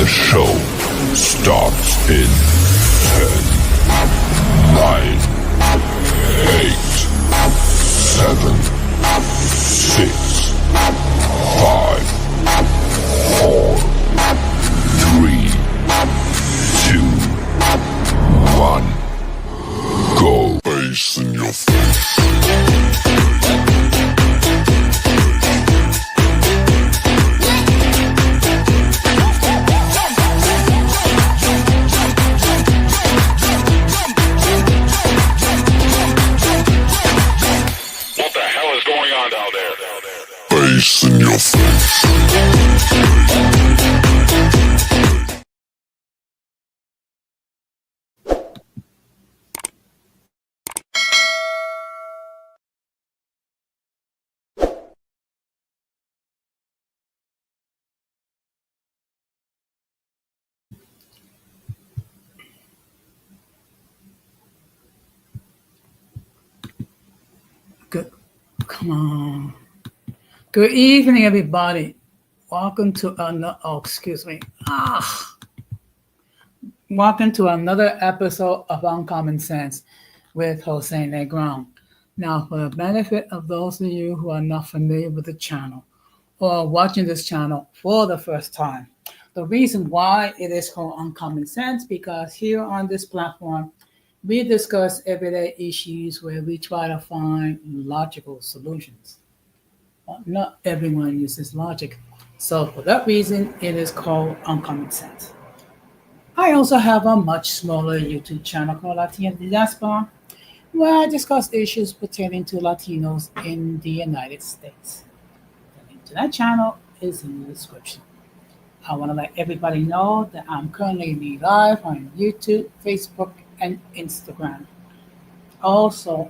show starts in 10, 9, 8, 7, 6, 5, 4, 3, 2, 1. Go. Bass in your face. Bass in your face. Good. Come on. Good evening, everybody. Welcome to another. Oh, excuse me. Welcome to another episode of Uncommon Sense with Jose Negron. Now, for the benefit of those of you who are not familiar with the channel or watching this channel for the first time, the reason why it is called Uncommon Sense because here on this platform, we discuss everyday issues where we try to find logical solutions. Not everyone uses logic. So for that reason, it is called Uncommon Sense. I also have a much smaller YouTube channel called Latina Diaspora, where I discuss issues pertaining to Latinos in the United States. The link to that channel is in the description. I want to let everybody know that I'm currently live on YouTube, Facebook, and Instagram. Also,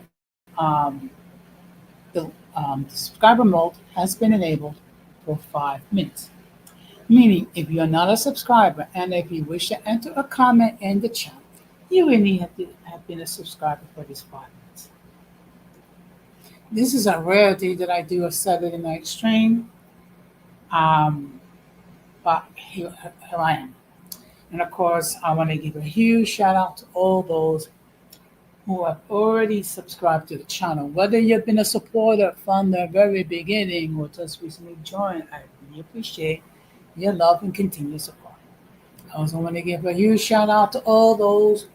the subscriber mode has been enabled for 5 minutes. Meaning, if you're not a subscriber and if you wish to enter a comment in the chat, you really have to have been a subscriber for these 5 minutes. This is a rarity that I do a Saturday night stream, but here I am. And of course, I want to give a huge shout out to all those who have already subscribed to the channel. Whether you've been a supporter from the very beginning or just recently joined, I really appreciate your love and continued support. I also want to give a huge shout out to all those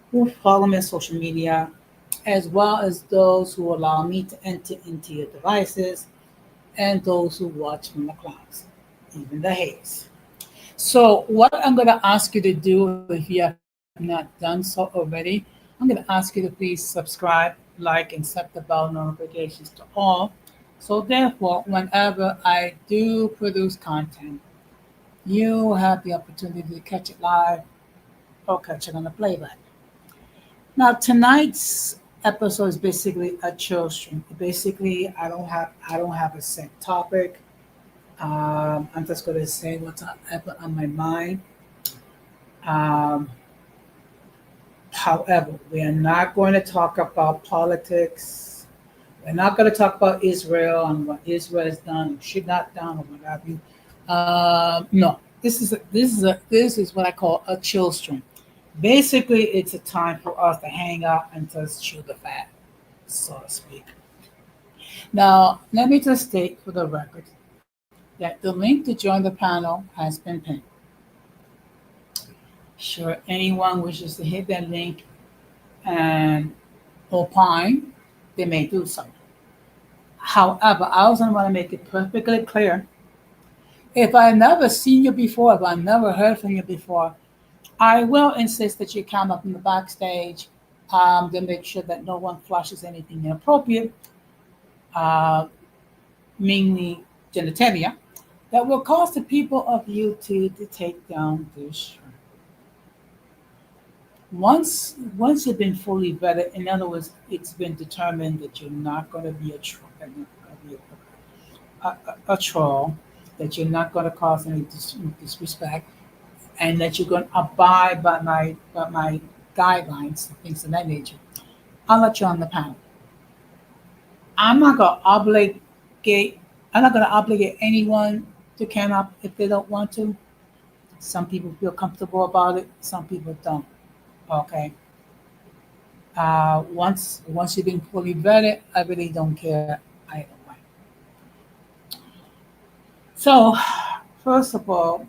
who follow me on social media, as well as those who allow me to enter into your devices, and those who watch from the clouds, even the haters. So what I'm going to ask you to do, if you have not done so already, I'm going to ask you to please subscribe, like, and set the bell notifications to all. So therefore, whenever I do produce content, you have the opportunity to catch it live or catch it on the playback. Now, tonight's episode is basically a chill stream. Basically, I don't have a set topic. I'm just going to say what's on my mind. However, we are not going to talk about politics. We're not going to talk about Israel and what Israel has done or should not done or what have you. No, this is what I call a chill stream. Basically, it's a time for us to hang out and just chew the fat, so to speak. Now, let me just state for the record that the link to join the panel has been pinned. Sure, anyone wishes to hit that link and opine, they may do so. However, I also want to make it perfectly clear. If I've never seen you before, if I've never heard from you before, I will insist that you come up in the backstage to make sure that no one flashes anything inappropriate, mainly genitalia, that will cause the people of YouTube to take down this stream. Once you've been fully vetted, in other words, it's been determined that you're not going to be a troll, that you're not going to cause any disrespect, and that you're going to abide by my guidelines and things of that nature, I'll let you on the panel. I'm not going to obligate anyone to come up if they don't want to. Some people feel comfortable about it, some people don't. Okay. Once you've been fully vetted, I really don't care either way. So, first of all,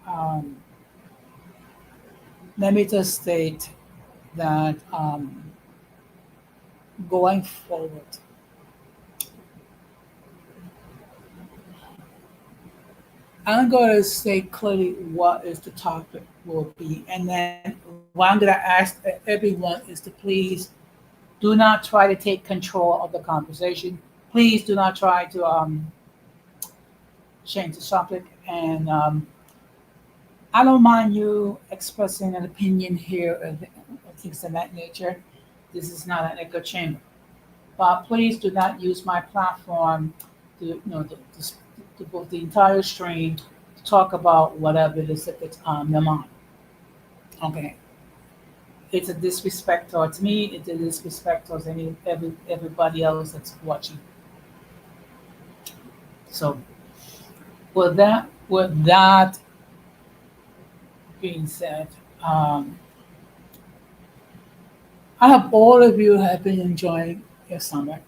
um, let me just state that going forward, I'm going to say clearly what is the topic will be, and then what I'm going to ask everyone is to please do not try to take control of the conversation. Please do not try to change the subject, and I don't mind you expressing an opinion here or things of that nature. This is not an echo chamber. But please do not use my platform to both the entire stream to talk about whatever it is that it's on your mind. Okay. It's a disrespect towards me, it's a disrespect towards everybody else that's watching. So with that being said, um, I hope all of you have been enjoying your summer.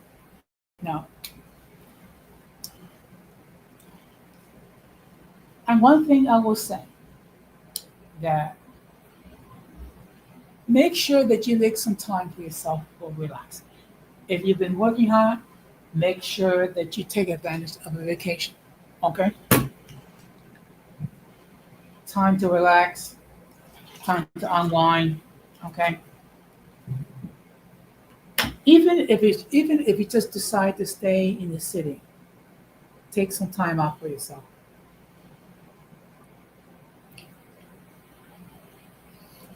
Now, and one thing I will say that make sure that you make some time for yourself for relaxing. If you've been working hard, make sure that you take advantage of a vacation. Okay? Time to relax, time to unwind. Okay? Even if you just decide to stay in the city, take some time out for yourself.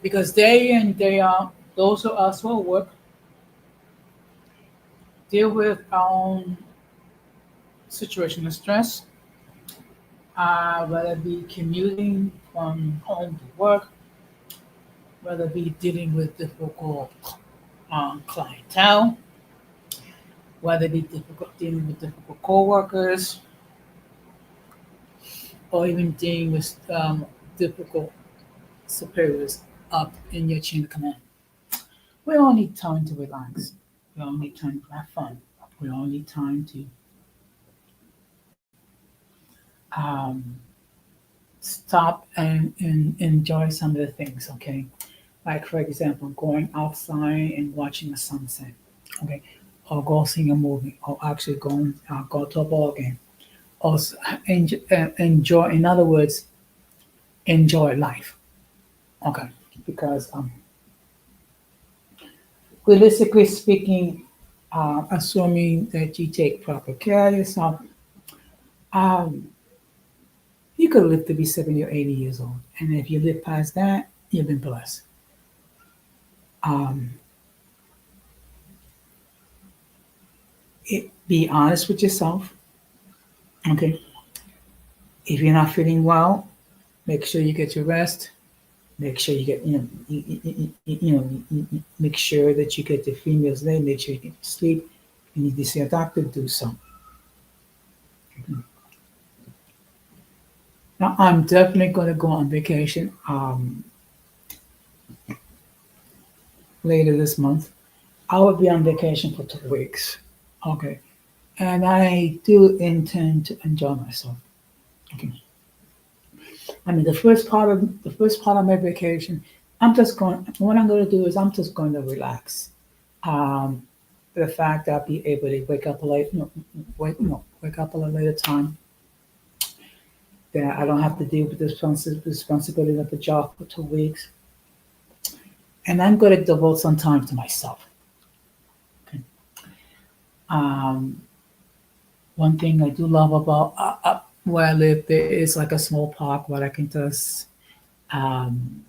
Because day in, day out, those of us who work deal with our own situation of stress, whether it be commuting from home to work, whether it be dealing with difficult clientele, whether it be difficult dealing with difficult coworkers, or even dealing with difficult superiors up in your chain of command. We all need time to relax. We all need time to have fun. We all need time to um, stop and enjoy some of the things, okay? Like, for example, going outside and watching a sunset, okay? Or go see a movie, or actually go to a ball game. Or enjoy, in other words, enjoy life, okay? Because realistically speaking, assuming that you take proper care of yourself, um, you could live to be 70 or 80 years old. And if you live past that, you've been blessed. Um, be honest with yourself. Okay. If you're not feeling well, make sure you get your rest. Make sure you get, make sure that you get the 3 meals a day. Make sure you get sleep. If you need to see a doctor, do so. Now, I'm definitely going to go on vacation later this month. I will be on vacation for 2 weeks. Okay. And I do intend to enjoy myself. Okay. I mean, the first part of my vacation, I'm just going. What I'm going to do is I'm just going to relax. Um, the fact that I'll be able to wake up late, wake up at a later time, that I don't have to deal with the responsibility of the job for 2 weeks, and I'm going to devote some time to myself. Okay. Um, One thing I do love about where I live, there is like a small park where I can just um,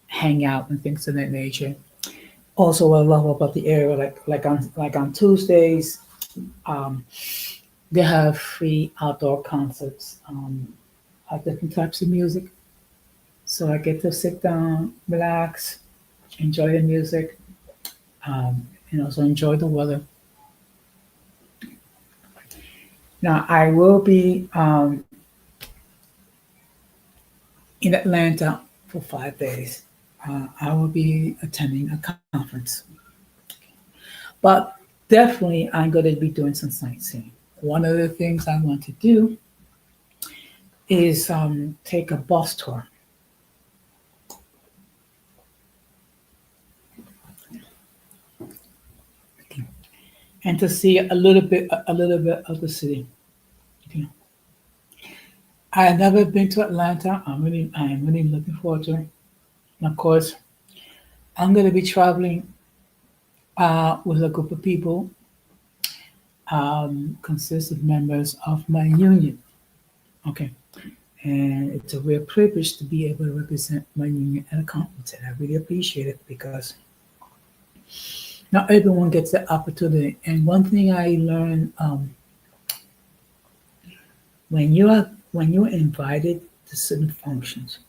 hang out and things of that nature. Also, what I love about the area, like on Tuesdays, um, they have free outdoor concerts of different types of music. So I get to sit down, relax, enjoy the music, and also enjoy the weather. Now I will be in Atlanta for 5 days. I will be attending a conference, but definitely I'm going to be doing some sightseeing. One of the things I want to do is take a bus tour. And to see a little bit of the city. Okay. I have never been to Atlanta. I am really looking forward to it. And of course, I'm going to be traveling with a group of people, consists of members of my union. Okay, and it's a real privilege to be able to represent my union at a conference, and I really appreciate it because not everyone gets that opportunity. And one thing I learned, when you're invited to certain functions,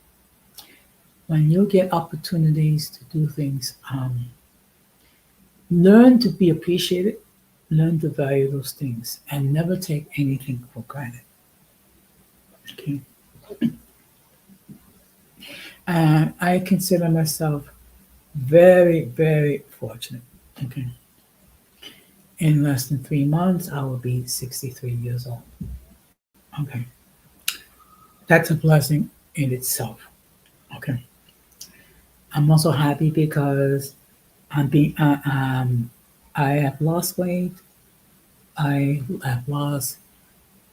when you get opportunities to do things, learn to be appreciated, learn to value those things, and never take anything for granted. Okay. And I consider myself very, very fortunate. Okay. In less than 3 months, I will be 63 years old. Okay. That's a blessing in itself. Okay. I'm also happy because I'm being, I have lost weight. I have lost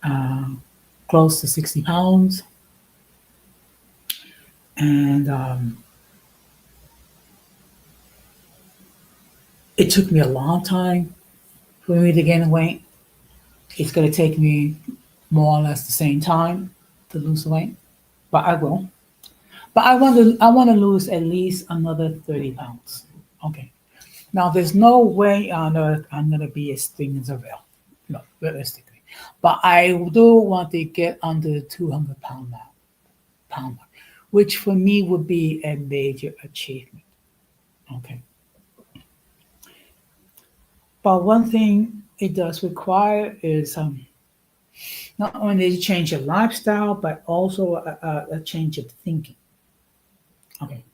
uh, close to 60 pounds. And it took me a long time for me to gain weight. It's going to take me more or less the same time to lose weight, but I will. But I want to lose at least another 30 pounds. Okay. Now there's no way on earth I'm gonna be as thin as a rail. No, realistically. But I do want to get under the 200 pound mark, which for me would be a major achievement. Okay. But one thing it does require is not only a change of lifestyle, but also a change of thinking. Okay.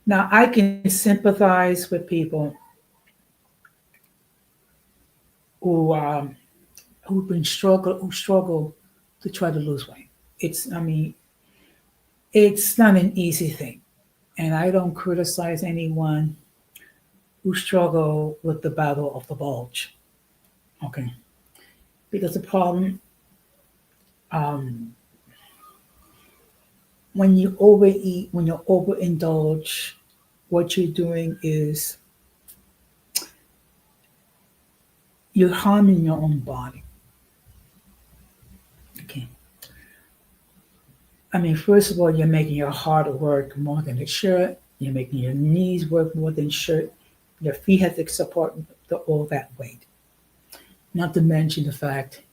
Now I can sympathize with people who who struggle to try to lose weight. It's not an easy thing, and I don't criticize anyone who struggle with the battle of the bulge. Okay, because the problem, um, when you overeat, when you overindulge, what you're doing is you're harming your own body. Okay. First of all, you're making your heart work more than it should. You're making your knees work more than it should. Your feet have to support all that weight. Not to mention the fact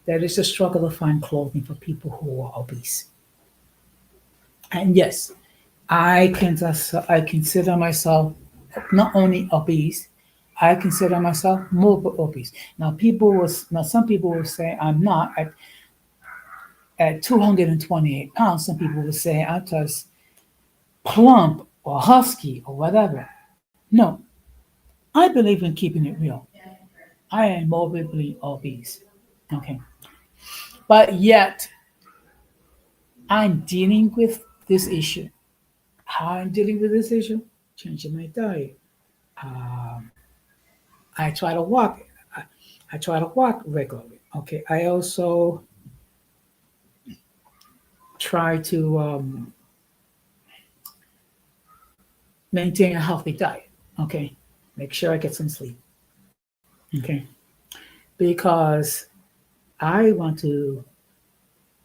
that it's a struggle to find clothing for people who are obese. And yes, I consider myself not only obese, I consider myself morbid obese. Now some people will say I'm not at 228 pounds. Some people will say I'm just plump or husky or whatever. No, I believe in keeping it real. I am morbidly obese. Okay. But yet I'm dealing with this issue. How I'm dealing with this issue? Changing my diet. Um, I try to walk. I, I try to walk regularly. Okay. I also try to maintain a healthy diet. Okay. Make sure I get some sleep. Okay. Because I want to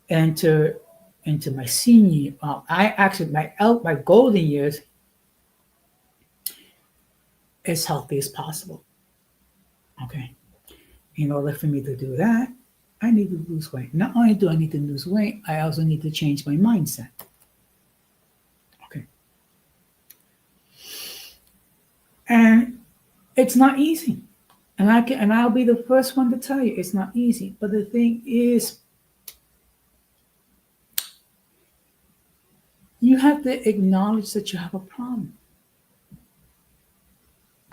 enter into my senior. I actually my golden years as healthy as possible. Okay. In order for me to do that, I need to lose weight. Not only do I need to lose weight, I also need to change my mindset. Okay. And it's not easy. And I'll be the first one to tell you it's not easy. But the thing is, you have to acknowledge that you have a problem.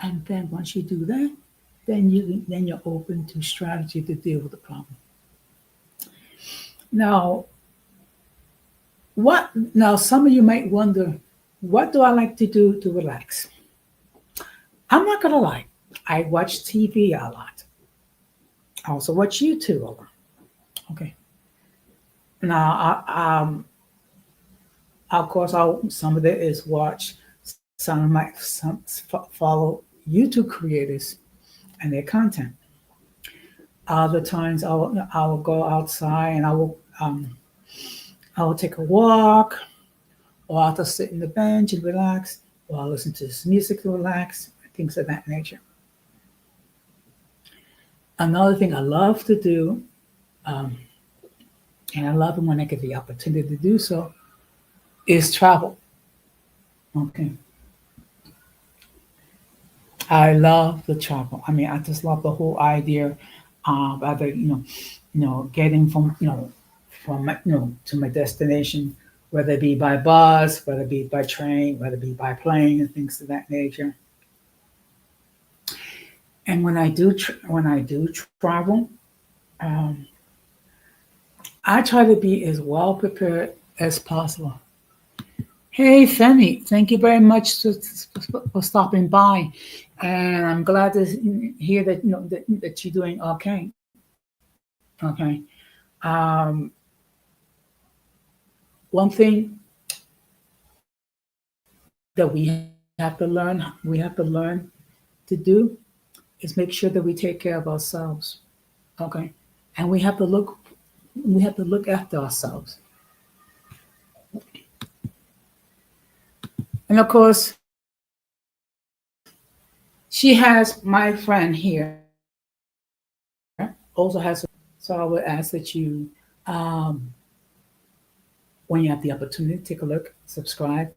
And then once you do that, then you're open to strategy to deal with the problem. Now, some of you might wonder, what do I like to do to relax? I'm not gonna lie, I watch TV a lot. I also watch YouTube a lot. Okay. Now, of course, some of it is watch follow YouTube creators and their content. Other times, I will go outside and I will take a walk, or I'll just sit in the bench and relax, or I'll listen to this music to relax, things of that nature. Another thing I love to do, um, and I love it when I get the opportunity to do so, is travel. Okay. I love the travel. I mean, I just love the whole idea of either, getting to my destination, whether it be by bus, whether it be by train, whether it be by plane, and things of that nature. And when I do travel, um, I try to be as well prepared as possible. Hey, Femi, thank you very much for stopping by, and I'm glad to hear that that you're doing okay. Okay. Um, One thing that we have to learn to do is make sure that we take care of ourselves. Okay, and we have to look after ourselves. And of course, she has my friend here also has. So I would ask that you, um, when you have the opportunity, take a look, subscribe,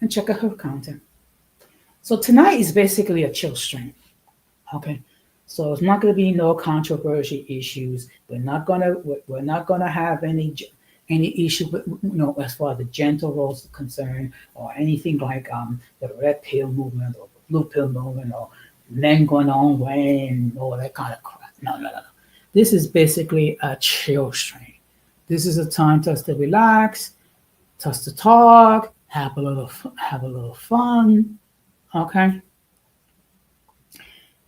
and check out her content. So tonight is basically a chill stream. Okay. So it's not going to be no controversial issues. We're not gonna have any issue with, as far as the gentle roles are concerned, or anything like the red pill movement or blue pill movement, or men going their own way and all that kind of crap. No. This is basically a chill stream. This is a time for us to relax, to us to talk, have a little fun. Okay.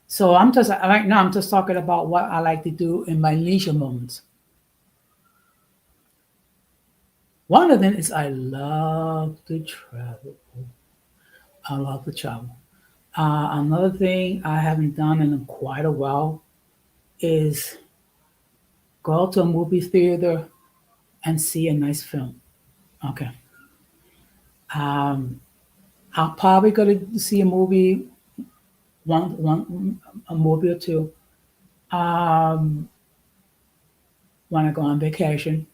So right now I'm just talking about what I like to do in my leisure moments. One of them is I love to travel. I love to travel. Another thing I haven't done in quite a while is go out to a movie theater and see a nice film. Okay. Um, I'll probably go to see a movie, a movie or two, um, when I go on vacation.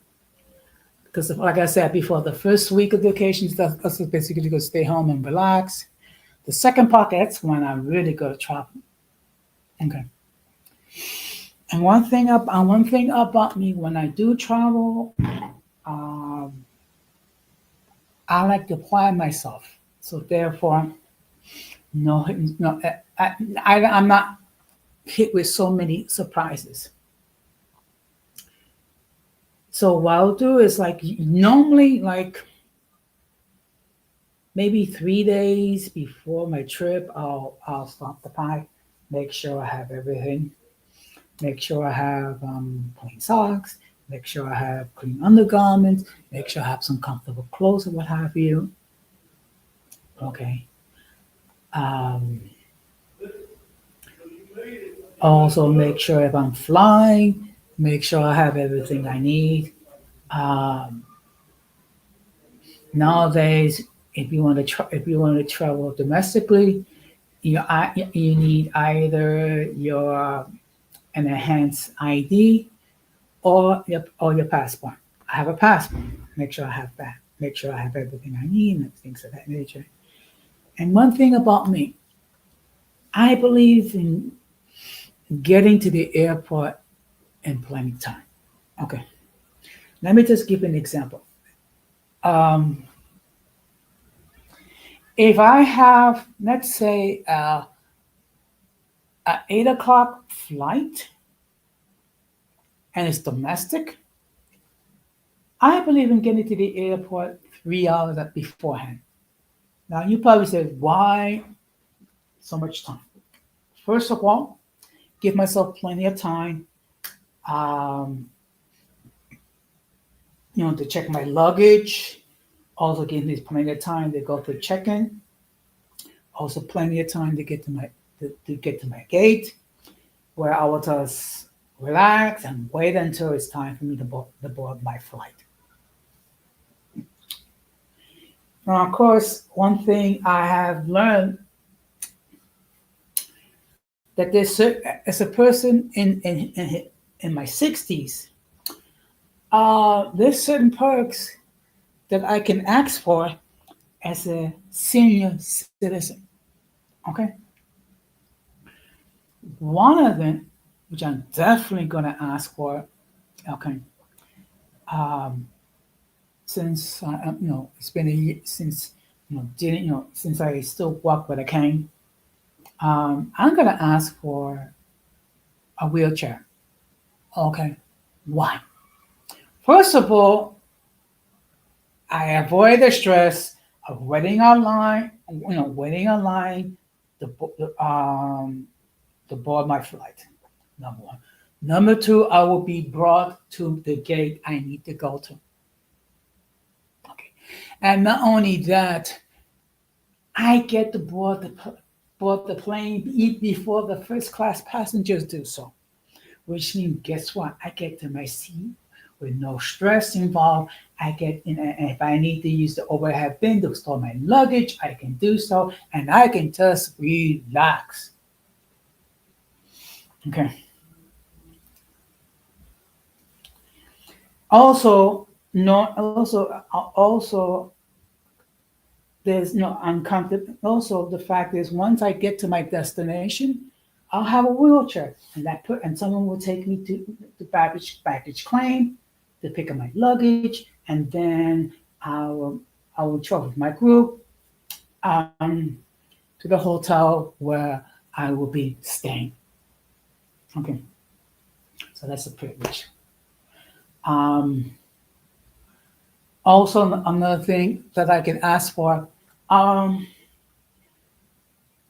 Because, like I said before, the first week of vacation, that's basically going to stay home and relax. The second part, that's when I really go to travel. Okay. And one thing about me when I do travel, um, I like to apply myself. So therefore, no, I'm not hit with so many surprises. So what I'll do is like normally like maybe 3 days before my trip, I'll stop the by, make sure I have everything, make sure I have clean socks, make sure I have clean undergarments, make sure I have some comfortable clothes and what have you. Okay. Um, Also make sure if I'm flying, make sure I have everything I need. Um, Nowadays, if you want to travel domestically, you need either your an enhanced ID or your passport. I have a passport. Make sure I have that. Make sure I have everything I need and things of that nature. And one thing about me, I believe in getting to the airport in plenty time. Okay. Let me just give an example. Um, if I have, let's say, an 8 o'clock flight and it's domestic, I believe in getting to the airport 3 hours beforehand. Now, you probably say, why so much time? First of all, give myself plenty of time, um, to check my luggage. Also, give me plenty of time to go to check-in. Also, plenty of time to get to get to my gate, where I will just relax and wait until it's time for me to board my flight. Now, of course, one thing I have learned that as a person in my 60s, there's certain perks that I can ask for as a senior citizen. Okay, one of them, which I'm definitely going to ask for. Okay, um, since it's been a year since didn't since I still walk with a cane. I'm going to ask for a wheelchair. Okay, why? First of all, I avoid the stress of waiting online to, to board my flight. Number one. Number two, I will be brought to the gate I need to go to. Okay. And not only that, I get to board the plane before the first class passengers do so. Which means, guess what? I get to my seat with no stress involved. I get in, and if I need to use the overhead bin to store my luggage, I can do so, and I can just relax. Okay. Also, no. Also, there's no uncomfortable. Also, the fact is, once I get to my destination, I'll have a wheelchair, and someone will take me to the baggage claim to pick up my luggage, and then I will travel with my group um, to the hotel where I will be staying. Okay, so that's a privilege. Um, Also, another thing that I can ask for, um,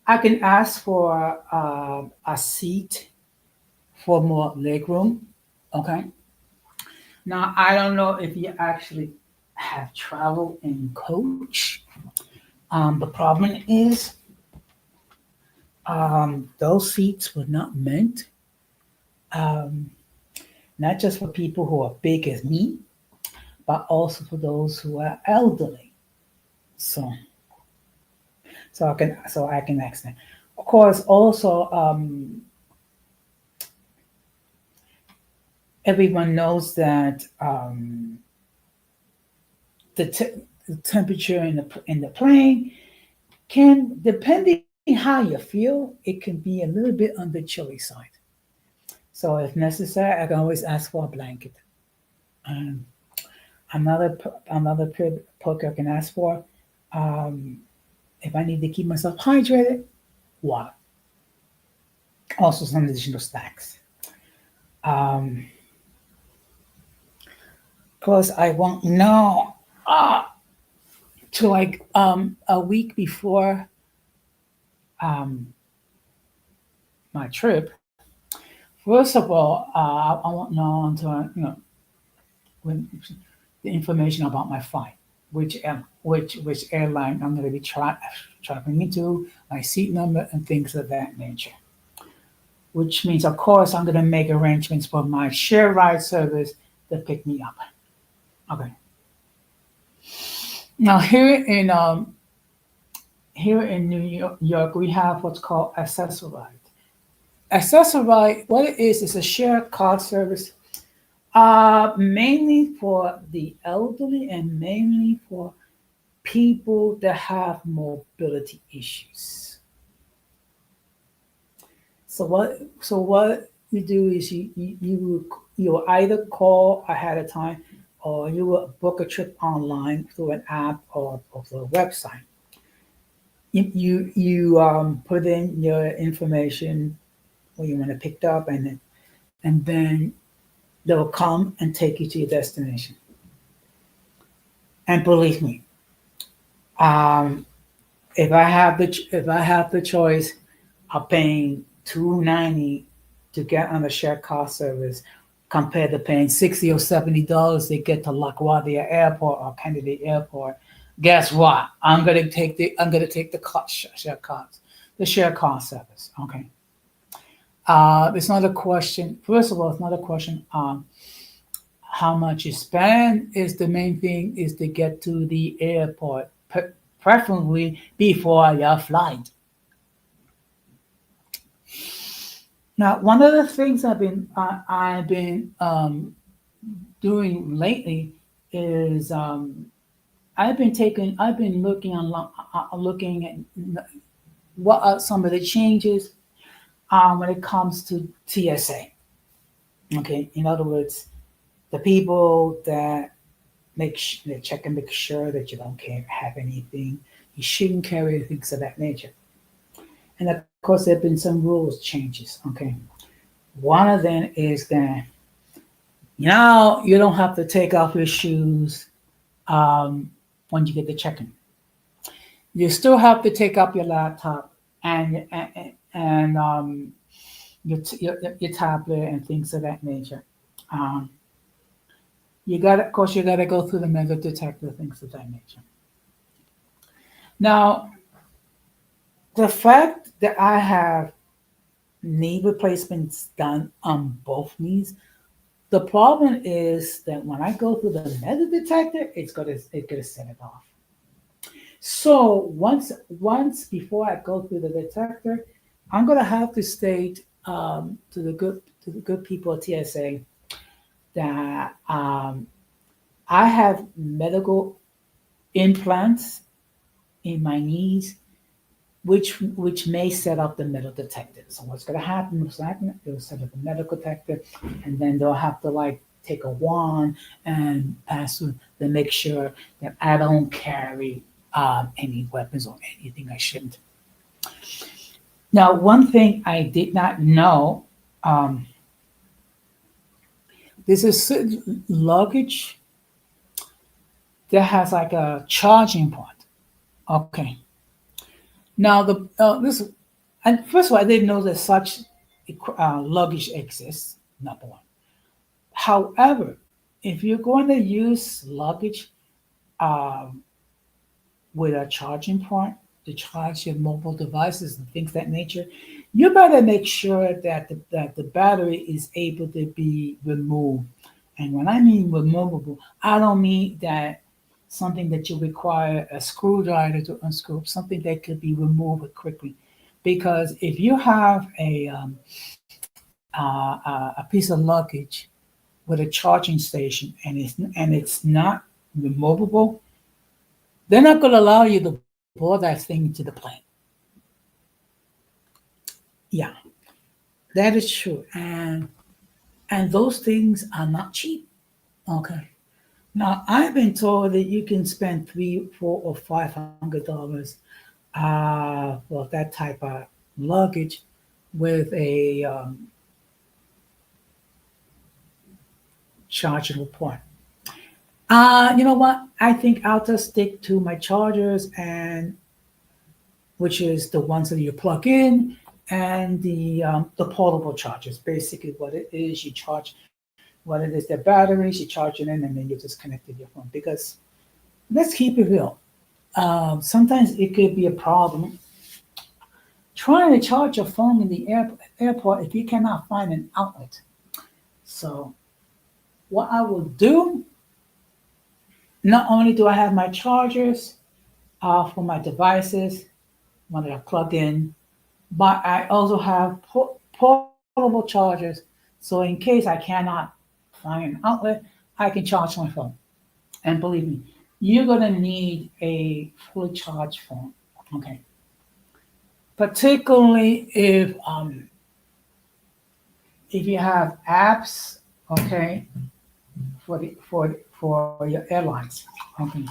I can ask for a seat for more legroom. Okay. Now, I don't know if you actually have traveled in coach. The problem is those seats were not meant, um, not just for people who are big as me, but also for those who are elderly. So, so I can ask them. Of course, also everyone knows that the temperature in the plane can, depending how you feel, it can be a little bit on the chilly side. So if necessary, I can always ask for a blanket. Um, another perk I can ask for, um, if I need to keep myself hydrated, water. Also some additional snacks. Um, because I won't know to like a week before um, my trip. First of all, I won't know until when the information about my flight, which airline I'm going to be traveling into, my seat number, and things of that nature. Which means, of course, I'm going to make arrangements for my share ride service to pick me up. Okay. Now here in York, we have what's called Accessoride. Accessoride, what it is a shared car service, mainly for the elderly and mainly for people that have mobility issues. So what you do is you'll either call ahead of time or you will book a trip online through an app or through a website. You put in your information where you want to pick up, and then they'll come and take you to your destination. And believe me, um, if I have the choice of paying $2.90 to get on a shared car service compared to paying $60 or $70 to get to LaGuardia Airport or Kennedy Airport, guess what? I'm gonna take the share car service. Okay. It's not a question. First of all, it's not a question on how much you spend. Is the main thing is to get to the airport, preferably before your flight. Now, one of the things I've been doing lately is I've been looking at what are some of the changes when it comes to TSA. Okay, in other words, the people that they check and make sure that you don't have anything, you shouldn't carry things of that nature. And of course, there have been some rules changes. Okay, one of them is that now you don't have to take off your shoes when you get the check-in. You still have to take up your laptop and your tablet and things of that nature. Um, of course, you got to go through the metal detector, things of that nature. Now, the fact that I have knee replacements done on both knees, the problem is that when I go through the metal detector, it's gonna set it off. So once before I go through the detector, I'm gonna have to state to the good people at TSA that I have medical implants in my knees, which may set up the metal detector. So what's going to happen is they'll set up the medical detector, and then they'll have to like take a wand and pass through to make sure that I don't carry any weapons or anything I shouldn't. Now, one thing I did not know, um, this is luggage that has like a charging port. Okay. Now this and first of all, I didn't know that such luggage exists. Number one. However, if you're going to use luggage um, with a charging port to charge your mobile devices and things of that nature, you better make sure that the battery is able to be removed. And when I mean removable, I don't mean that something that you require a screwdriver to unscrew, something that could be removed quickly. Because if you have a piece of luggage with a charging station and it's not removable, they're not going to allow you to board that thing to the plane. Yeah, that is true, and those things are not cheap. Okay. Now I've been told that you can spend three, four, or $500 for that type of luggage with a chargeable port. You know what? I think I'll just stick to my chargers, and which is the ones that you plug in, and the portable chargers. Basically, what it is, you charge what it is, their batteries, you charge it in, and then you just connect to your phone. Because let's keep it real. Sometimes it could be a problem trying to charge your phone in the airport if you cannot find an outlet. So what I will do, not only do I have my chargers for my devices when I plug in, but I also have portable chargers. So in case I cannot find an outlet, I can charge my phone. And believe me, you're gonna need a fully charged phone. Okay. Particularly if you have apps, okay, for for your airlines. Okay.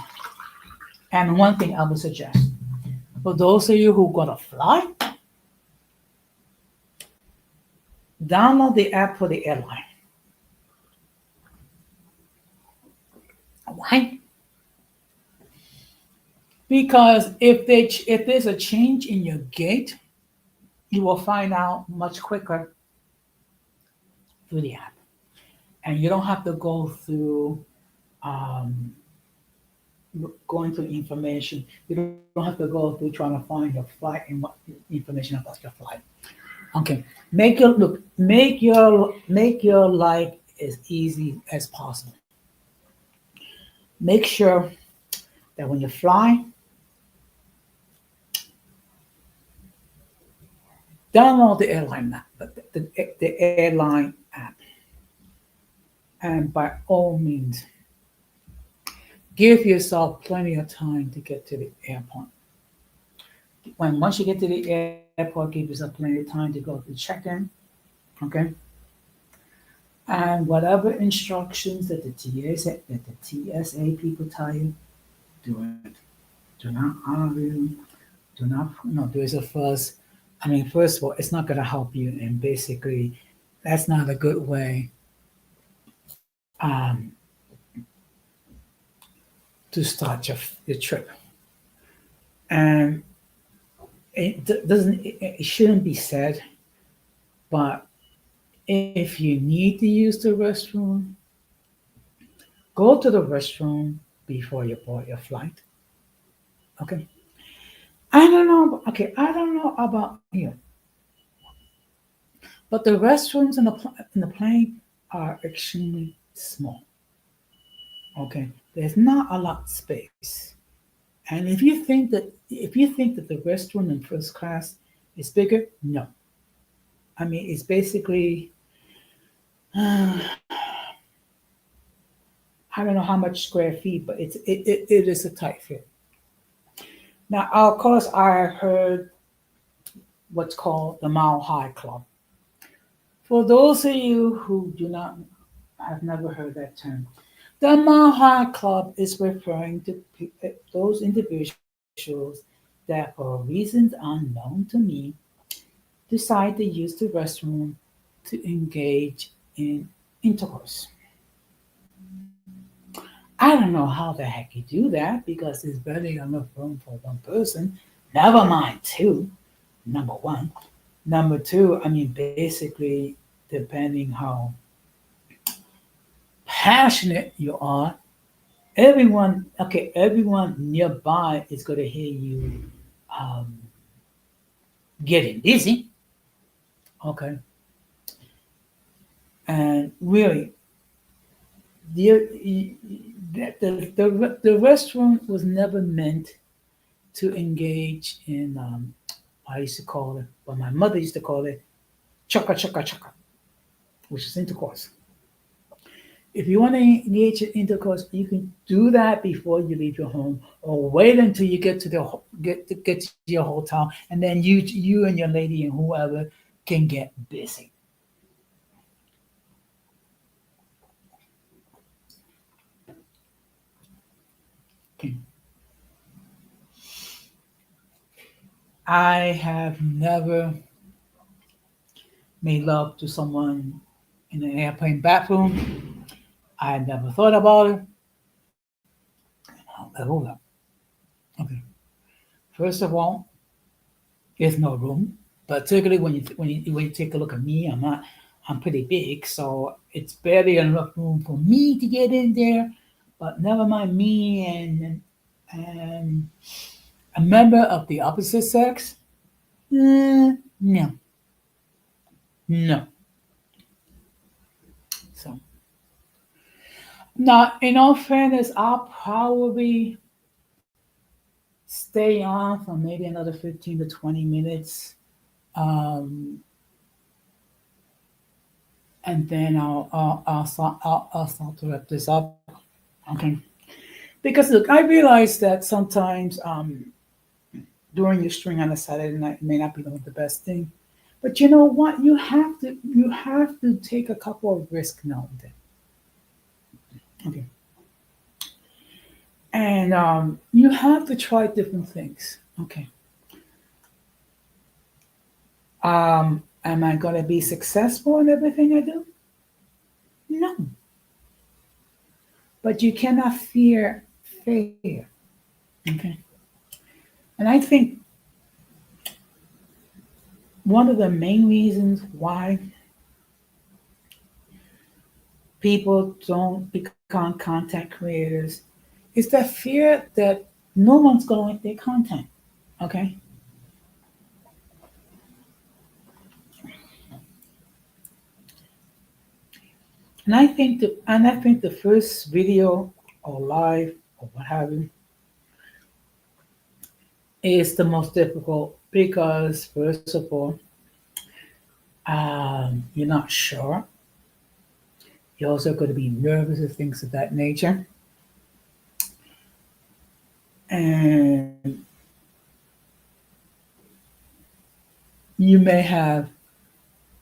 And one thing I would suggest for those of you who gonna fly, download the app for the airline. Why? Because if there's a change in your gate, you will find out much quicker through the app, and you don't have to go through um, going through information. You don't have to go through trying to find your flight and what information about your flight. Okay, make your life as easy as possible. Make sure that when you fly, download the airline app, the airline app, and by all means, give yourself plenty of time to get to the airport. Once you get to the airport, give yourself plenty of time to go to check-in. Okay, and whatever instructions that the TSA people tell you, do it. Do not argue. Do not there's a fuss. I mean, first of all, it's not going to help you, and basically, that's not a good way um, to start your trip. And it shouldn't be said, but if you need to use the restroom, go to the restroom before you board your flight. Okay. I don't know. Okay, I don't know about you, but the restrooms in the plane are extremely small. Okay, there's not a lot of space, and if you think that the restroom in first class is bigger, no. I mean, it's basically I don't know how much square feet, but it is a tight fit. Now, of course, I heard what's called the Mile High Club. For those of you who do not have never heard that term, the Mile High Club is referring to those individuals that, for reasons unknown to me, decide to use the restroom to engage in intercourse. I don't know how the heck you do that because there's barely enough room for one person. Never mind two, number one. Number two, I mean, basically, depending how passionate you are, everyone nearby is going to hear you um, getting dizzy. Okay. And really, the, the restroom was never meant to engage in, I used to call it, but my mother used to call it chaka chaka chaka, which is intercourse. If you want to engage in intercourse, you can do that before you leave your home, or wait until you get to get to your hotel, and then you and your lady and whoever can get busy. Okay. I have never made love to someone in an airplane bathroom. I never thought about it. Hold up. Okay. First of all, there's no room. Particularly when you take a look at me, I'm pretty big, so it's barely enough room for me to get in there. But never mind me and a member of the opposite sex. No, no. So now, in all fairness, I'll probably stay on for maybe another 15 to 20 minutes. Um, and then I'll start to wrap this up. Okay. Because look, I realize that sometimes during your string on a Saturday night may not be the best thing. But you know what? You have to take a couple of risks now and then. Okay. And you have to try different things. Okay. Am I going to be successful in everything I do? No. But you cannot fear failure. Okay. And I think one of the main reasons why people don't become content creators is the fear that no one's going to like their content. Okay. And I think the first video or live or what have you is the most difficult because first of all, you're not sure. You're also going to be nervous and things of that nature. And you may have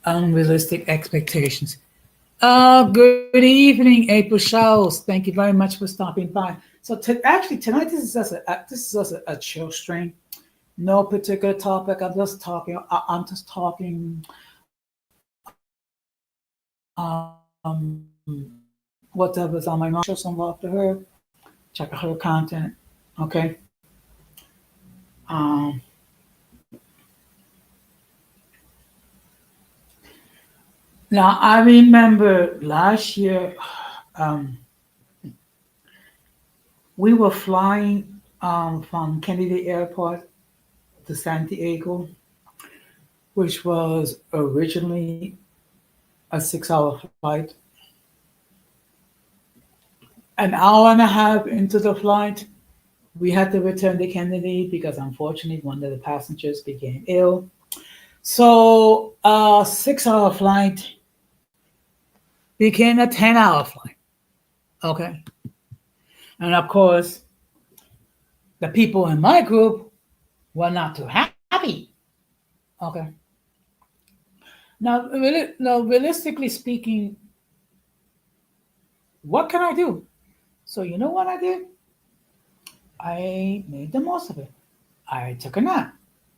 unrealistic expectations. Good evening, April Shows. Thank you very much for stopping by. So actually tonight this is just a chill stream. No particular topic. I'm just talking whatever's on my mind. Show some love to her. Check out her content. Okay. Um, Now I remember last year we were flying from Kennedy Airport to San Diego, which was originally a 6 hour flight. An hour and a half into the flight, we had to return to Kennedy because unfortunately one of the passengers became ill. So a 6 hour flight became a 10 hour flight. Okay. And of course, the people in my group were not too happy. Okay. Now, realistically speaking, what can I do? So you know what I did? I made the most of it. I took a nap.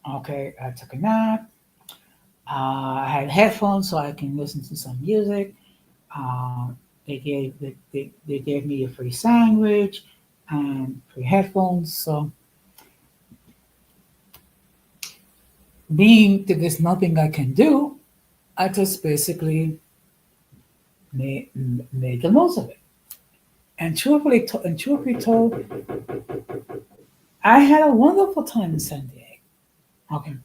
Okay, I took a nap. I had headphones so I can listen to some music. They gave me a free sandwich and free headphones. So being that there's nothing I can do, I just basically made the most of it. And truthfully told, I had a wonderful time in San Diego. Okay.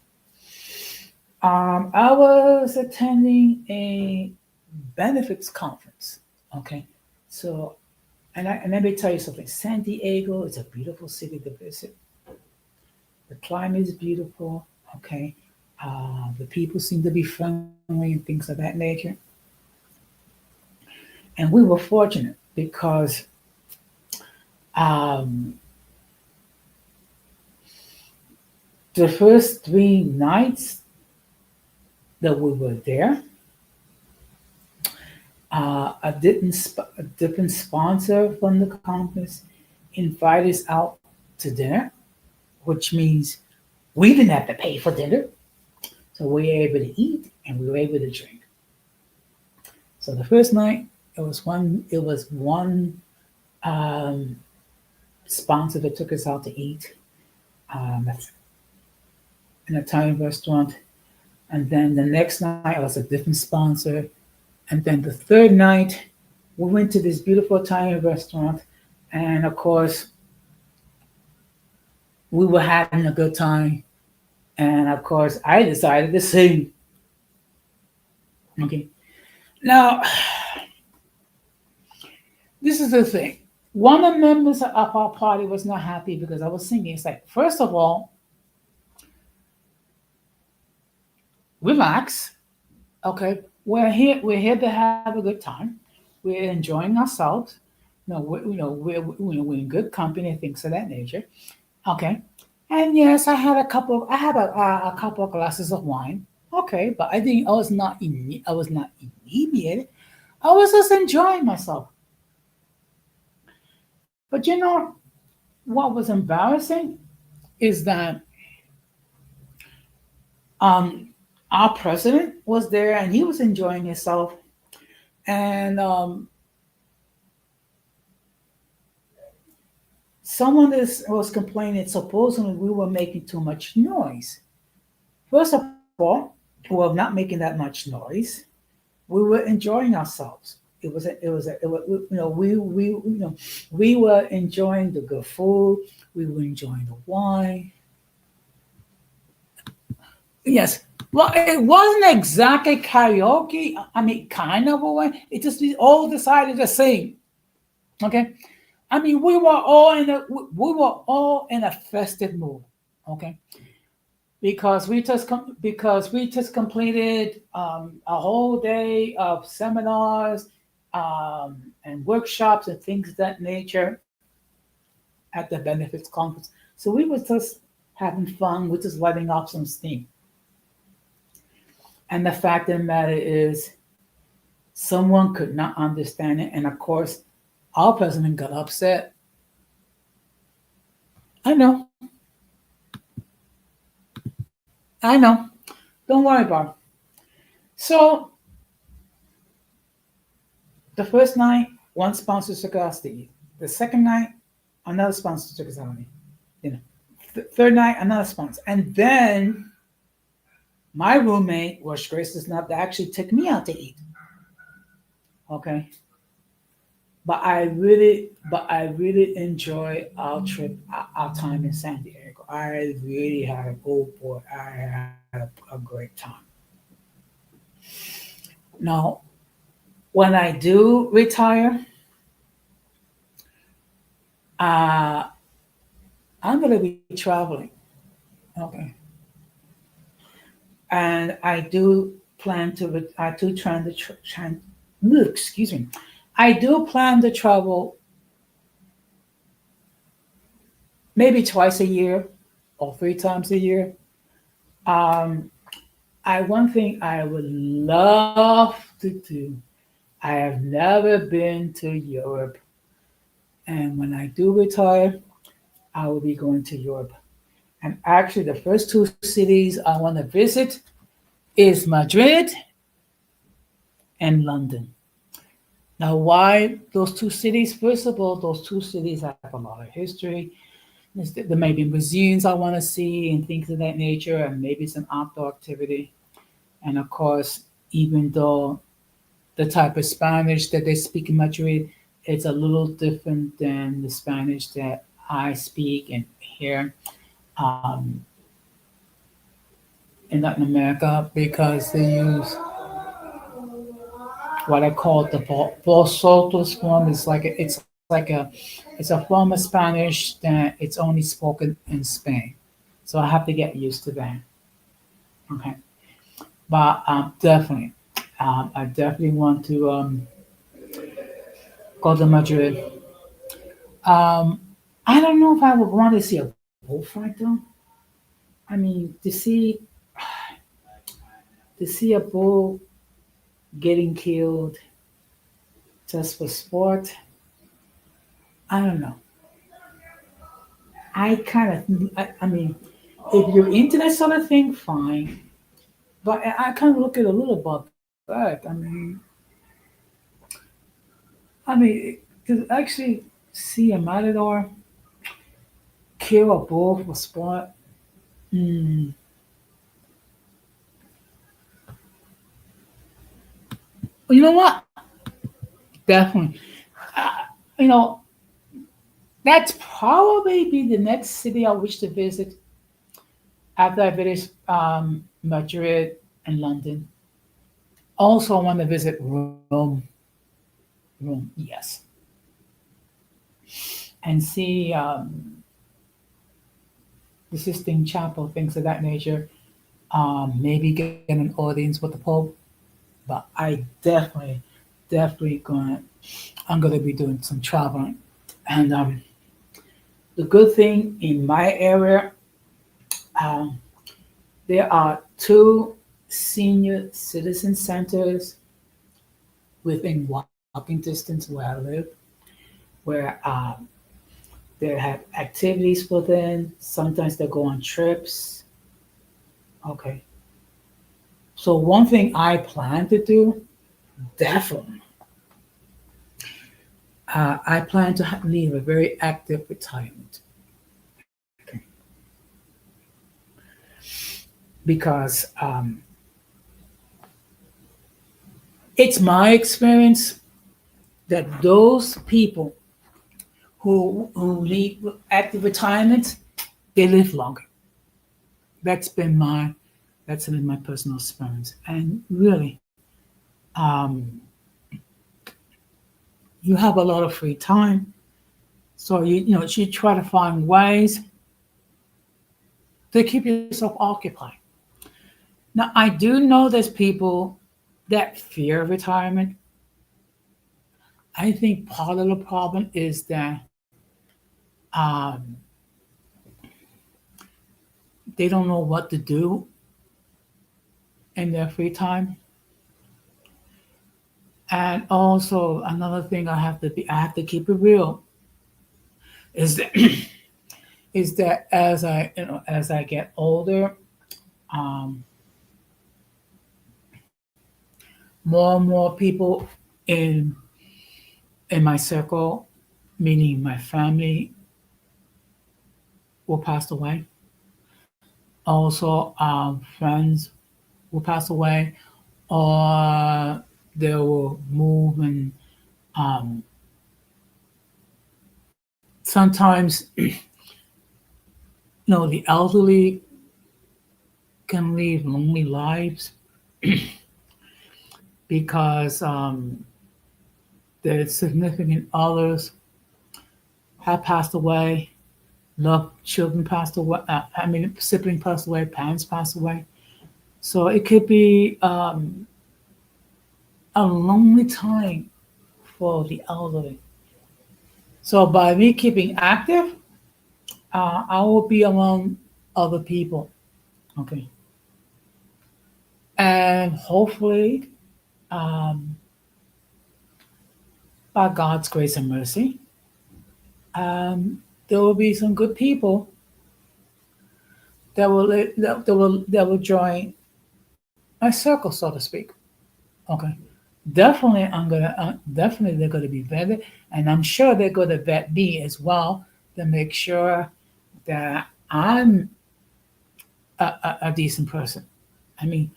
I was attending a benefits conference. Okay. So, and let me tell you something. San Diego is a beautiful city to visit. The climate is beautiful. Okay. The people seem to be friendly and things of that nature. And we were fortunate because um, the first 3 nights that we were there, a different sponsor from the conference invited us out to dinner, which means we didn't have to pay for dinner. So we were able to eat and we were able to drink. So the first night, it was one um, sponsor that took us out to eat um, in an Italian restaurant. And then the next night, it was a different sponsor. And then the third night, we went to this beautiful Italian restaurant. And of course, we were having a good time. And of course, I decided to sing. Okay. Now, this is the thing. One of the members of our party was not happy because I was singing. It's like, first of all, relax. Okay. We're here to have a good time. We're enjoying ourselves. We're in good company and things of that nature. Okay. And yes, I had a couple of glasses of wine. Okay, but I was not inebriated. I was just enjoying myself. But what was embarrassing is that um, our president was there and he was enjoying himself, and someone was complaining supposedly we were making too much noise. First of all, we were not making that much noise. We were enjoying ourselves. It was, we were enjoying the good food. We were enjoying the wine. Yes. Well, it wasn't exactly karaoke. I mean, kind of a way. It just we all decided to sing. Okay. I mean, we were all in a festive mood. Okay, because we just completed a whole day of seminars and workshops and things of that nature at the benefits conference. So we were just having fun. We're just letting off some steam. And the fact of the matter is, someone could not understand it, and of course, our president got upset. I know, I know. Don't worry about it. So the first night, one sponsor took us to eat. The second night, another sponsor took us out to eat. You know, third night, another sponsor, and then my roommate was gracious enough to actually take me out to eat. Okay, but I really enjoy our trip, our time in San Diego. I really had a oh boy, I had a great time. Now, when I do retire, uh, I'm gonna be traveling. Okay, and I do plan to. I do try to. Excuse me. I do plan to travel maybe twice a year or three times a year. Um, I one thing I would love to do. I have never been to Europe, and when I do retire, I will be going to Europe. And actually, the first two cities I want to visit is Madrid and London. Now, why those two cities? First of all, those two cities have a lot of history. There may be museums I want to see and things of that nature, and maybe some outdoor activity. And of course, even though the type of Spanish that they speak in Madrid, it's a little different than the Spanish that I speak and hear in Latin America because they use what I call the Vosotros form. It's a form of Spanish that it's only spoken in Spain. So I have to get used to that. Okay, but I definitely want to go to Madrid. Um, I don't know if I would want to see a bullfight though. I mean, to see a bull getting killed just for sport, I don't know. I mean, if you're into that sort of thing, fine. But I kind of look at it a little bit back. I mean, to actually see a matador kill a bull for sport, mm, you know what? Definitely. Uh, you know, that's probably be the next city I wish to visit after I visit Madrid and London. Also, I want to visit Rome. Rome, yes, and see the Sistine Chapel, things of that nature. Maybe get an audience with the Pope. But I definitely I'm gonna be doing some traveling. And the good thing in my area, um, there are two senior citizen centers within walking distance where I live, where They have activities within. Sometimes they go on trips. Okay. So one thing I plan to do, definitely, I plan to lead a very active retirement. Okay. Because it's my experience that those people who lead active retirement, they live longer. That's been my that's been my personal experience. And really, um, you have a lot of free time, so you try to find ways to keep yourself occupied. Now, I do know there's people that fear retirement. I think part of the problem is that um, they don't know what to do in their free time. And also another thing I have to keep it real is that is that as I get older, um, more and more people in in my circle, meaning my family, will pass away. Also, friends will pass away, or they will move, and um, sometimes the elderly can lead lonely lives because their significant others have passed away, loved children passed away. I mean, sibling passed away, parents passed away. So it could be a lonely time for the elderly. So by me keeping active, I will be among other people. Okay, and hopefully, um, by God's grace and mercy, there will be some good people that will join my circle, so to speak. Okay, definitely they're gonna be vetted, and I'm sure they're gonna vet me as well to make sure that I'm a decent person. I mean,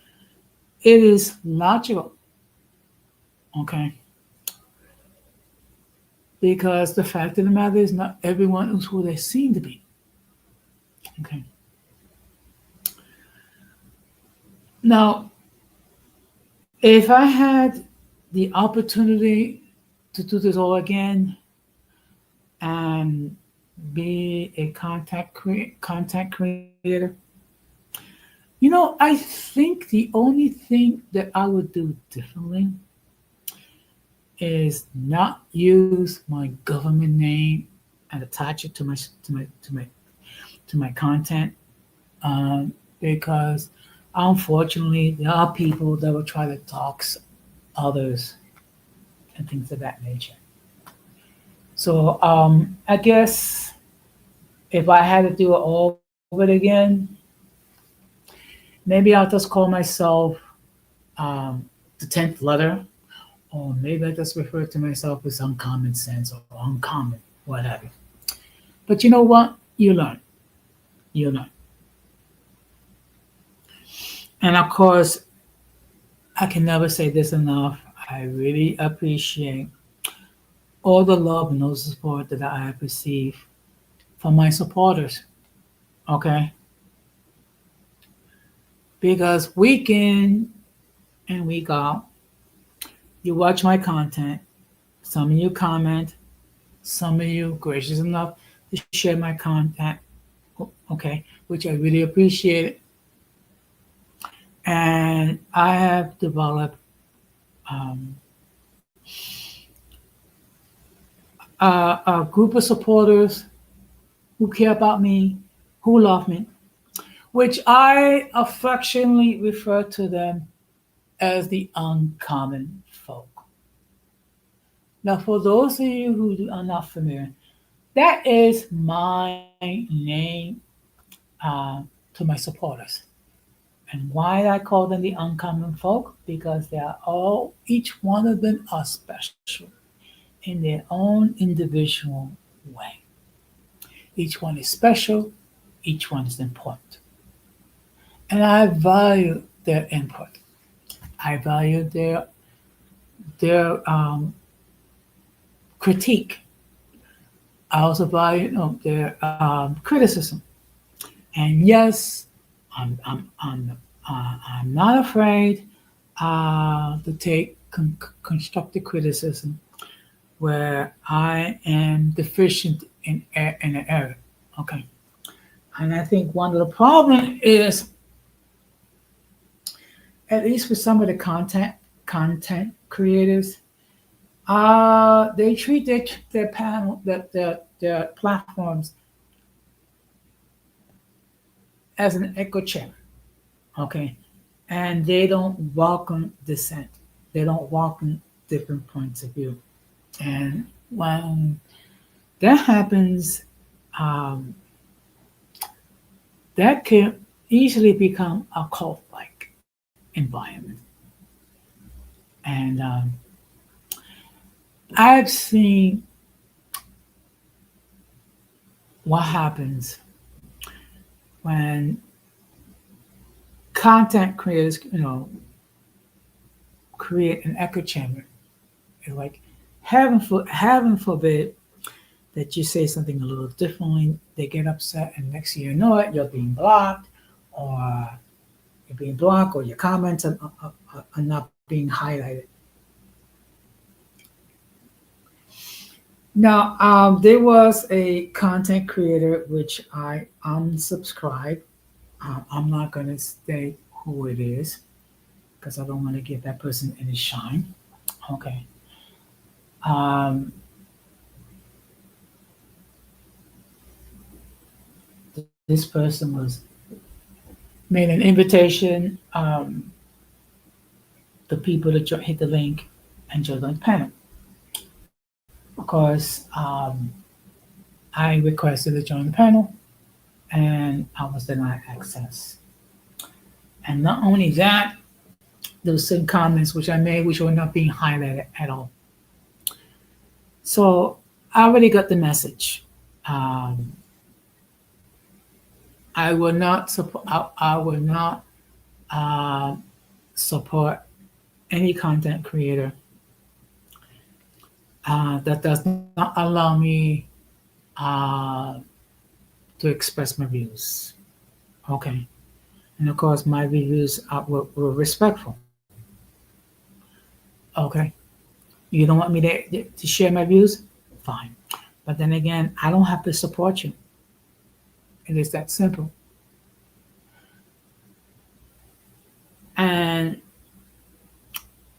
it is logical, okay, because the fact of the matter is not everyone is who they seem to be. Okay, now if I had the opportunity to do this all again and be a content creator, I think the only thing that I would do differently is not use my government name and attach it to my content, because unfortunately there are people that will try to dox others and things of that nature. So I guess if I had to do it all over again, maybe I'll just call myself the 10th letter, or maybe I just refer to myself as uncommon sense or uncommon, whatever. But you know what? You learn. You learn. And of course, I can never say this enough. I really appreciate all the love and all the support that I have received from my supporters. Okay? Because week in and week out, you watch my content. Some of you comment. Some of you gracious enough to share my content. Okay? Which I really appreciate. And I have developed um, a group of supporters who care about me, who love me, which I affectionately refer to them as the uncommon folk. Now, for those of you who are not familiar, That is my name to my supporters. And why I call them the uncommon folk? Because they are all, each one of them are special in their own individual way. Each one is special, each one is important. And I value their input. I value their critique. I also value their criticism. And yes, I'm not afraid to take constructive criticism where I am deficient in an area. Okay. And I think one of the problem is, at least with some of the content creators, they treat their panel their platforms as an echo chamber. Okay. And they don't welcome dissent. They don't welcome different points of view. And when that happens, um, that can easily become a cult like environment. And I've seen what happens when content creators, create an echo chamber. It's like heaven forbid that you say something a little differently, they get upset, and next thing you know it, you're being blocked, or or your comments are not being highlighted. Now, there was a content creator which I unsubscribed. I'm not going to state who it is because I don't want to give that person any shine. Okay. Um, this person was made an invitation to people to hit the link and join the panel. Of course, I requested to join the panel and I was denied access. And not only that, there were some comments which I made which were not being highlighted at all. So I already got the message. Um, I will not support. I will not uh, support any content creator that does not allow me uh, to express my views. Okay, and of course, my reviews were respectful. Okay, you don't want me to share my views? Fine, but then again, I don't have to support you. It is that simple. And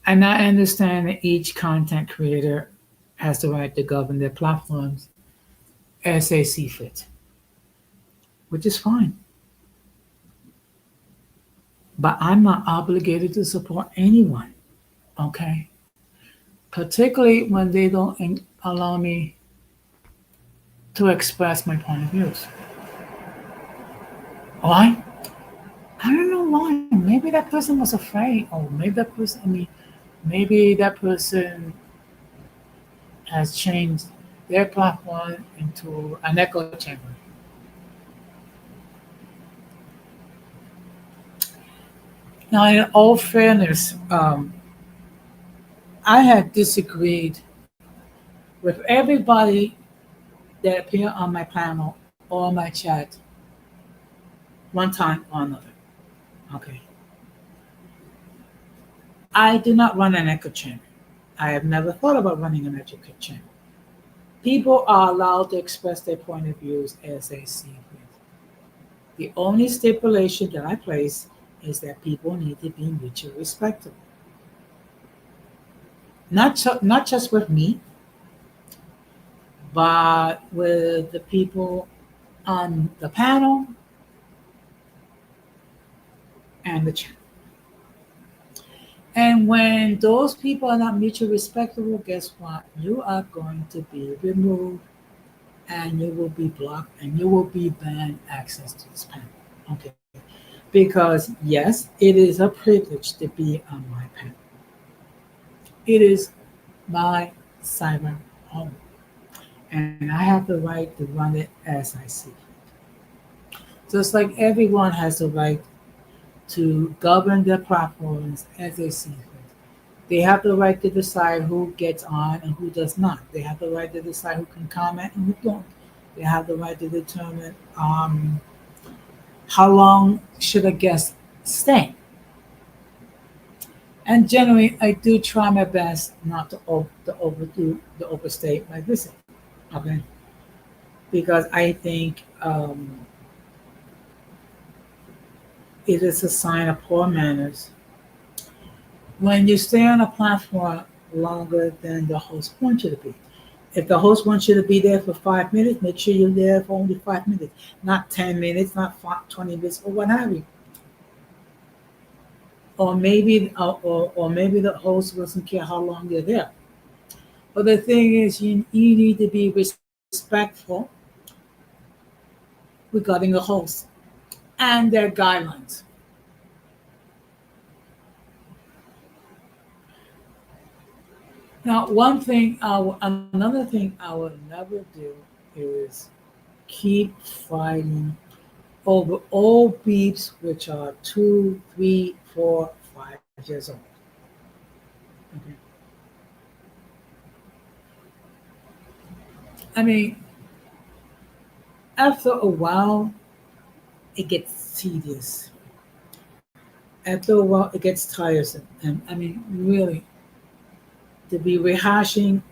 and I understand that each content creator has the right to govern their platforms as they see fit, which is fine. But I'm not obligated to support anyone, okay? Particularly when they don't allow me to express my point of views. Why? I don't know why. Maybe that person was afraid, or maybe that person, maybe that person has changed their platform into an echo chamber. Now, in all fairness, I had disagreed with everybody that appeared on my panel or my chat one time or another. Okay. I do not run an echo chamber. I have never thought about running an echo chamber. People are allowed to express their point of views as they see fit. The only stipulation that I place is that people need to be mutually respectful. Not just with me, but with the people on the panel and the chat. And when those people are not mutually respectable, guess what? You are going to be removed and you will be blocked and you will be banned access to this panel. Okay. Because yes, it is a privilege to be on my panel. It is my cyber home. And I have the right to run it as I see fit. Just like everyone has the right to govern their platforms as they see fit. They have the right to decide who gets on and who does not. They have the right to decide who can comment and who don't. They have the right to determine how long should a guest stay. And generally, I do try my best not to overdo the overstay my visit. Okay, because I think it is a sign of poor manners when you stay on a platform longer than the host wants you to be. If the host wants you to be there for 5 minutes, make sure you're there for only 5 minutes, not 10 minutes, not 20 minutes, or what have you. Or maybe the host doesn't care how long you're there. But the thing is, you need to be respectful regarding the host and their guidelines. Now, another thing I would never do is keep fighting over old beeps which are 2, 3, 4, 5 years old. Okay. I mean, after a while, it gets tedious. After a while, it gets tiresome. And I mean, really, to be rehashing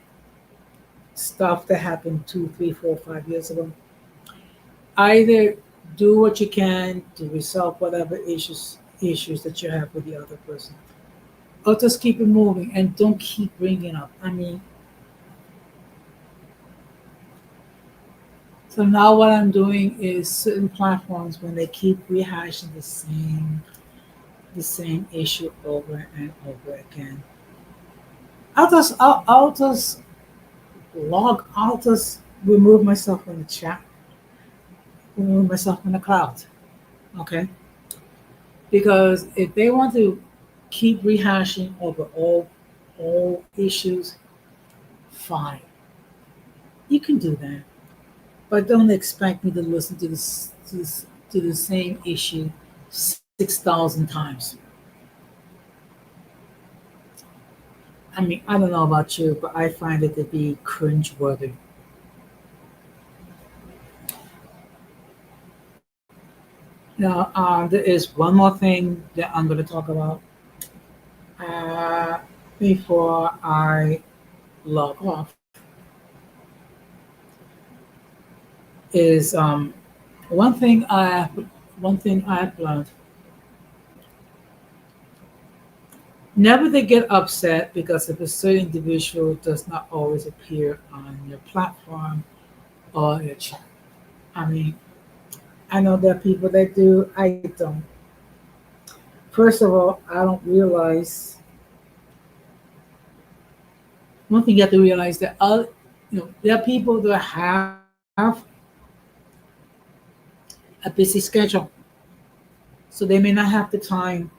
stuff that happened 2, 3, 4, 5 years ago, either do what you can to resolve whatever issues that you have with the other person, or just keep it moving and don't keep bringing up. I mean, so now what I'm doing is certain platforms when they keep rehashing the same issue over and over again. I'll just I'll just remove myself from the chat, remove myself from the cloud. Okay, because if they want to keep rehashing over all issues, fine, you can do that, but don't expect me to listen to the same issue 6,000 times. I mean, I don't know about you, but I find it to be cringeworthy. Now, there is one more thing that I'm going to talk about uh, before I log off. Is one thing I one thing I've learned: never to get upset because if a certain individual does not always appear on your platform or your chat. I mean, I know there are people that do. I don't. First of all, I don't realize. One thing you have to realize that there are people that have a busy schedule, so they may not have the time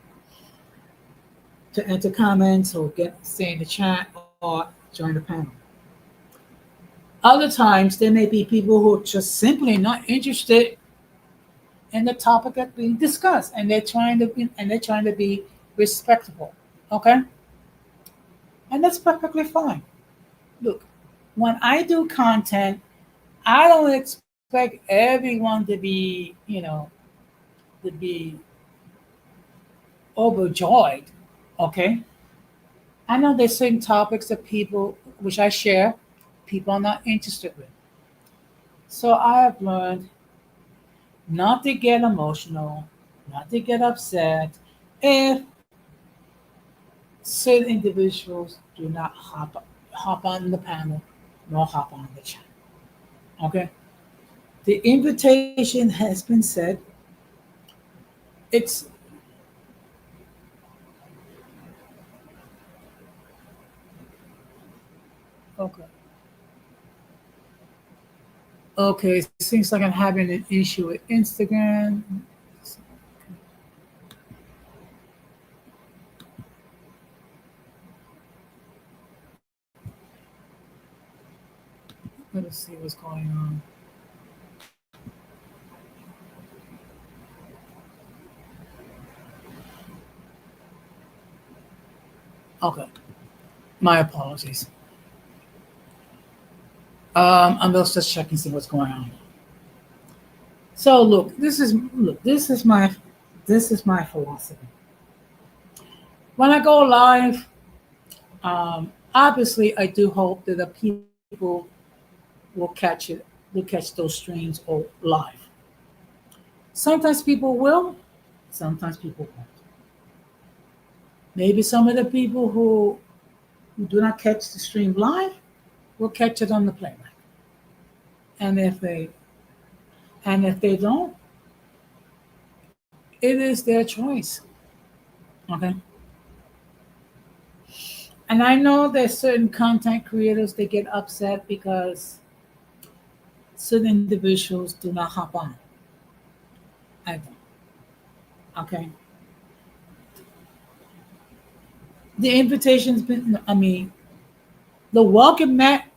to enter comments or get stay in the chat or join the panel. Other times, there may be people who are just simply not interested in the topic that's being discussed, and they're trying to be respectable. Okay, and that's perfectly fine. Look, when I do content, I don't expect everyone to be overjoyed. Okay, I know there's certain topics that people, which I share, people are not interested with. So I have learned not to get emotional, not to get upset if certain individuals do not hop on the panel nor hop on the chat. Okay? The invitation has been said. It's okay. Okay, seems like I'm having an issue with Instagram. Let us see what's going on. Okay, my apologies. I'm just checking see what's going on. So this is my philosophy. When I go live, obviously I do hope that the people will catch it, will catch those streams or live. Sometimes people will, sometimes people won't. Maybe some of the people who do not catch the stream live will catch it on the playback. And if they don't, it is their choice. Okay. And I know there's certain content creators that get upset because certain individuals do not hop on. I don't. Okay. The invitation's been, I mean, the welcome mat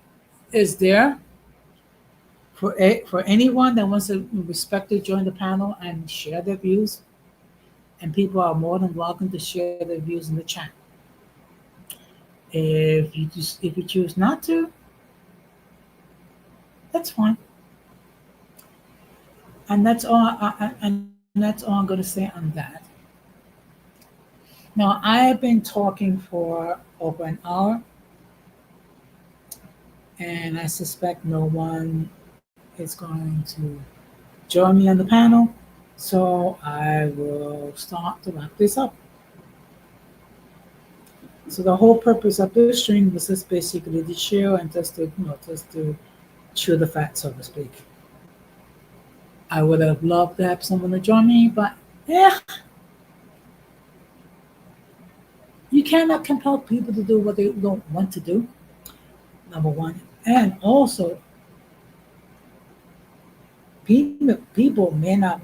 is there for anyone that wants to respect to join the panel and share their views. And people are more than welcome to share their views in the chat. If you choose not to, that's fine. And that's all I'm going to say on that. Now I have been talking for over an hour, and I suspect no one is going to join me on the panel. So I will start to wrap this up. So the whole purpose of this stream was just basically to share and just to chew the fat, so to speak. I would have loved to have someone to join me, but yeah, you cannot compel people to do what they don't want to do. Number one, and also people people may not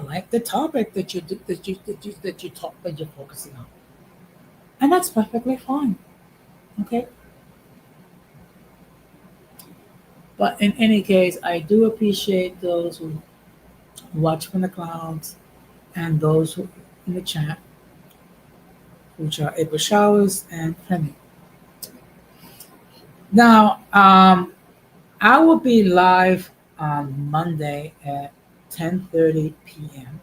like the topic that you're focusing on, and that's perfectly fine. Okay, but in any case, I do appreciate those who watch from the clouds and those who in the chat, which are April Showers and Fleming. Now, I will be live on Monday at 10:30 p.m.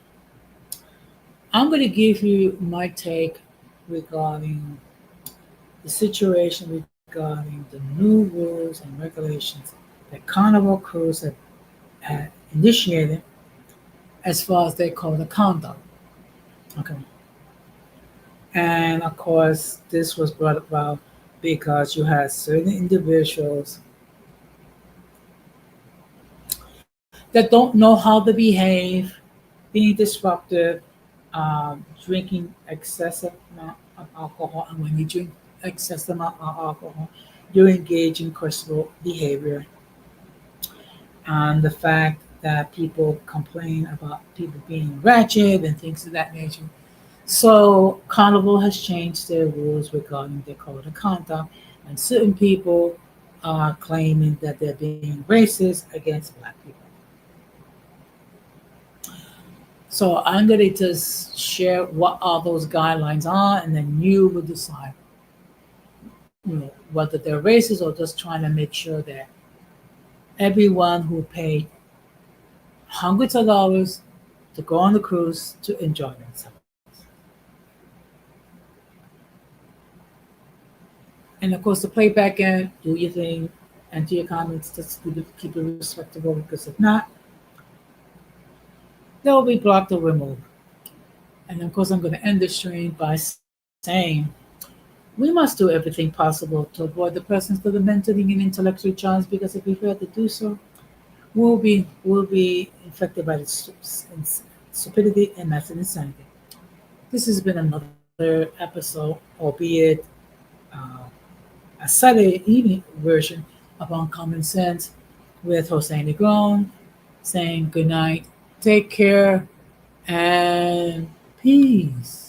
I'm going to give you my take regarding the situation regarding the new rules and regulations that Carnival Cruise had initiated as far as they call the conduct. Okay. And of course, this was brought about because you had certain individuals that don't know how to behave, being disruptive, drinking excessive amount of alcohol, and when you drink excessive amount of alcohol, you engage in questionable behavior. And the fact that people complain about people being ratchet and things of that nature. So Carnival has changed their rules regarding their code of conduct, and certain people are claiming that they're being racist against black people. So I'm going to just share what all those guidelines are, and then you will decide, whether they're racist or just trying to make sure that everyone who paid hundreds of dollars to go on the cruise to enjoy themselves. And of course, the playback end, do your thing, enter your comments, just keep it respectable, because if not, they'll be blocked or removed. And of course, I'm going to end the stream by saying we must do everything possible to avoid the presence of the mentally and intellectually challenged, because if we fail to do so, we'll be infected by the stupidity and massive insanity. This has been another episode, albeit uh, a Saturday evening version of Uncommon Sense. with Jose Negron, saying good night, take care, and peace.